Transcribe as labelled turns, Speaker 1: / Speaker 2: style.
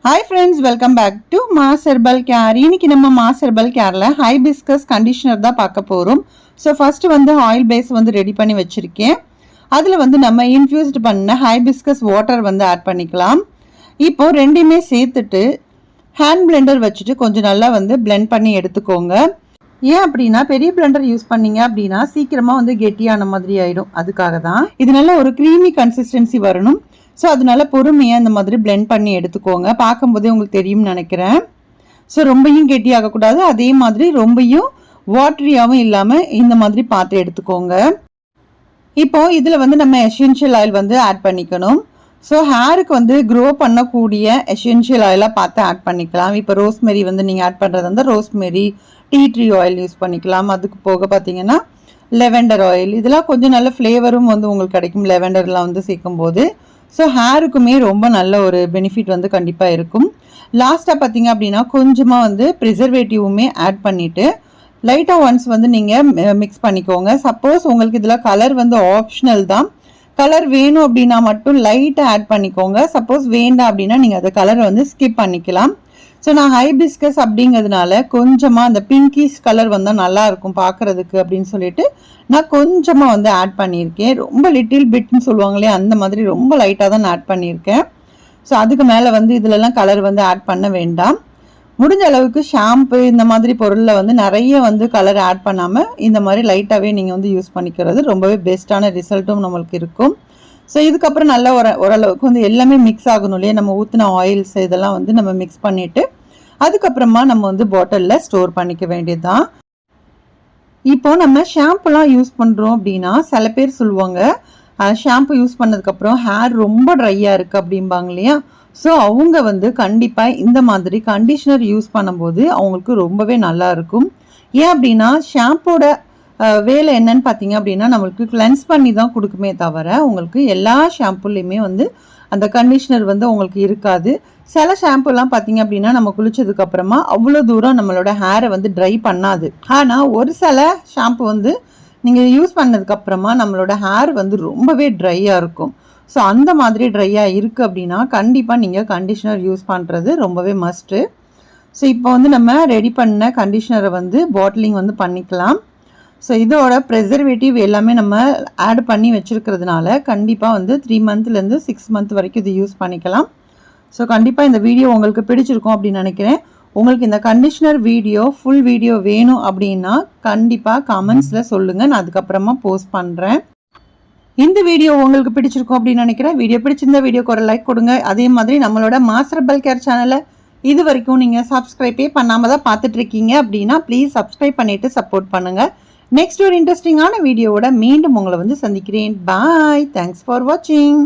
Speaker 1: Hi friends, welcome back to Mass Herbal Care. இன்னைக்கு நம்ம Mass Herbal Careல Hibiscus conditioner தான் பார்க்க போறோம். So first வந்து oil base வந்து ரெடி பண்ணி வச்சிருக்கேன். அதுல வந்து நம்ம infused பண்ண Hibiscus water வந்து ஆட் பண்ணிக்கலாம். இப்போ ரெண்டையுமே சேர்த்துட்டு hand blender வச்சுட்டு கொஞ்சம் நல்லா வந்து blend பண்ணி எடுத்துக்கோங்க. ஏன் அப்படின்னா பெரிய பிளெண்டர் யூஸ் பண்ணீங்க அப்படின்னா சீக்கிரமா வந்து கெட்டியான மாதிரி ஆயிடும். அதுக்காக தான் இது நல்ல ஒரு க்ரீமி கன்சிஸ்டன்சி வரணும். ஸோ அதனால பொறுமையாக இந்த மாதிரி பிளெண்ட் பண்ணி எடுத்துக்கோங்க. பார்க்கும்போதே உங்களுக்கு தெரியும்னு நினைக்கிறேன். ஸோ ரொம்பையும் கெட்டி ஆகக்கூடாது, அதே மாதிரி ரொம்பையும் வாட்டரியாகவும் இல்லாமல் இந்த மாதிரி பார்த்து எடுத்துக்கோங்க. இப்போ இதில் வந்து நம்ம எசென்ஷியல் ஆயில் வந்து ஆட் பண்ணிக்கணும். ஸோ ஹேருக்கு வந்து க்ரோ பண்ணக்கூடிய எசென்ஷியல் ஆயிலாக பார்த்து ஆட் பண்ணிக்கலாம். இப்போ ரோஸ்மெரி வந்து நீங்கள் ஆட் பண்ணுறது வந்து rosemary, tea tree oil use பண்ணிக்கலாம். அதுக்கு போக பார்த்தீங்கன்னா லெவெண்டர் ஆயில், இதெல்லாம் கொஞ்சம் நல்ல ஃப்ளேவரும் வந்து உங்களுக்கு கிடைக்கும் லெவெண்டர்லாம் வந்து சேர்க்கும் போது. ஸோ ஹேருக்குமே ரொம்ப நல்ல ஒரு பெனிஃபிட் வந்து கண்டிப்பாக இருக்கும். லாஸ்ட்டாக பார்த்தீங்க அப்படின்னா கொஞ்சமாக வந்து ப்ரிசர்வேட்டிவுமே ஆட் பண்ணிவிட்டு லைட்டாக ஒன்ஸ் வந்து நீங்கள் மிக்ஸ் பண்ணிக்கோங்க. சப்போஸ் உங்களுக்கு இதில் கலர் வந்து ஆப்ஷனல் தான், கலர் வேணும் அப்படின்னா மட்டும் லைட்டாக ஆட் பண்ணிக்கோங்க. சப்போஸ் வேண்டாம் அப்படின்னா நீங்கள் அந்த கலரை வந்து ஸ்கிப் பண்ணிக்கலாம். ஸோ நான் ஹைபிஸ்கஸ் அப்படிங்கிறதுனால கொஞ்சமாக அந்த பிங்கிஷ் கலர் வந்தால் நல்லா இருக்கும் பார்க்குறதுக்கு அப்படின்னு சொல்லிட்டு நான் கொஞ்சமாக வந்து ஆட் பண்ணியிருக்கேன். ரொம்ப லிட்டில் பிட்னு சொல்லுவாங்களே அந்த மாதிரி ரொம்ப லைட்டாக தான் ஆட் பண்ணியிருக்கேன். ஸோ அதுக்கு மேலே வந்து இதிலலாம் கலர் வந்து ஆட் பண்ண வேண்டாம். முடிஞ்ச அளவுக்கு ஷாம்பு இந்த மாதிரி பொருளில் வந்து நிறைய வந்து கலர் ஆட் பண்ணாமல் இந்த மாதிரி லைட்டாகவே நீங்கள் வந்து யூஸ் பண்ணிக்கிறது ரொம்பவே பெஸ்ட்டான ரிசல்ட்டும் நம்மளுக்கு இருக்கும். ஸோ இதுக்கப்புறம் நல்லா ஓரளவுக்கு வந்து எல்லாமே மிக்ஸ் ஆகணும் இல்லையா, நம்ம ஊற்றின ஆயில்ஸ் இதெல்லாம் வந்து நம்ம மிக்ஸ் பண்ணிவிட்டு அதுக்கப்புறமா நம்ம வந்து பாட்டிலில் ஸ்டோர் பண்ணிக்க வேண்டியது தான். இப்போ நம்ம ஷாம்புலாம் யூஸ் பண்ணுறோம் அப்படின்னா சில பேர் சொல்லுவாங்க ஷாம்பு யூஸ் பண்ணதுக்கப்புறம் ஹேர் ரொம்ப ட்ரையாக இருக்குது அப்படிம்பாங்க இல்லையா. ஸோ அவங்க வந்து கண்டிப்பாக இந்த மாதிரி கண்டிஷ்னர் யூஸ் பண்ணும்போது அவங்களுக்கு ரொம்பவே நல்லா இருக்கும். ஏன் அப்படின்னா ஷாம்போட வேலை என்னன்னு பார்த்தீங்க அப்படின்னா நம்மளுக்கு கிளென்ஸ் பண்ணி தான் கொடுக்குமே தவிர உங்களுக்கு எல்லா ஷாம்புலேயுமே வந்து அந்த கண்டிஷ்னர் வந்து உங்களுக்கு இருக்காது. சில ஷாம்புலாம் பார்த்தீங்க அப்படின்னா நம்ம குளிச்சதுக்கப்புறமா அவ்வளோ தூரம் நம்மளோட ஹேரை வந்து ட்ரை பண்ணாது. ஆனால் ஒரு சில ஷாம்பு வந்து நீங்கள் யூஸ் பண்ணதுக்கப்புறமா நம்மளோட ஹேர் வந்து ரொம்பவே ட்ரையாக இருக்கும். ஸோ அந்த மாதிரி ட்ரையாக இருக்குது அப்படின்னா கண்டிப்பாக நீங்கள் கண்டிஷ்னர் யூஸ் பண்ணுறது ரொம்பவே மஸ்ட்டு. ஸோ இப்போ வந்து நம்ம ரெடி பண்ண கண்டிஷ்னரை வந்து பாட்டிலிங் வந்து பண்ணிக்கலாம். ஸோ இதோட ப்ரெசர்வேட்டிவ் எல்லாமே நம்ம ஆட் பண்ணி வச்சுருக்கிறதுனால கண்டிப்பாக வந்து 3 மந்த்லேருந்து 6 மந்த் வரைக்கும் இது யூஸ் பண்ணிக்கலாம். ஸோ கண்டிப்பாக இந்த வீடியோ உங்களுக்கு பிடிச்சிருக்கும் அப்படின்னு நினைக்கிறேன். உங்களுக்கு இந்த கண்டிஷ்னர் வீடியோ ஃபுல் வீடியோ வேணும் அப்படின்னா கண்டிப்பாக கமெண்ட்ஸில் சொல்லுங்கள், நான் அதுக்கப்புறமா போஸ்ட் பண்ணுறேன். இந்த வீடியோ உங்களுக்கு பிடிச்சிருக்கும் அப்படின்னு நினைக்கிறேன். வீடியோ பிடிச்சிருந்த வீடியோக்கு ஒரு லைக் கொடுங்க. அதே மாதிரி நம்மளோட மாஸ் ஹெர்பல் கேர் சேனலை இது வரைக்கும் நீங்கள் சப்ஸ்கிரைபே பண்ணாமல் தான் பார்த்துட்ருக்கீங்க அப்படின்னா ப்ளீஸ் சப்ஸ்கிரைப் பண்ணிவிட்டு சப்போர்ட் பண்ணுங்கள். நெக்ஸ்ட் ஒரு இன்ட்ரெஸ்டிங்கான வீடியோவோட மீண்டும் உங்களை வந்து சந்திக்கிறேன். பாய், தேங்க்ஸ் ஃபார் வாட்சிங்.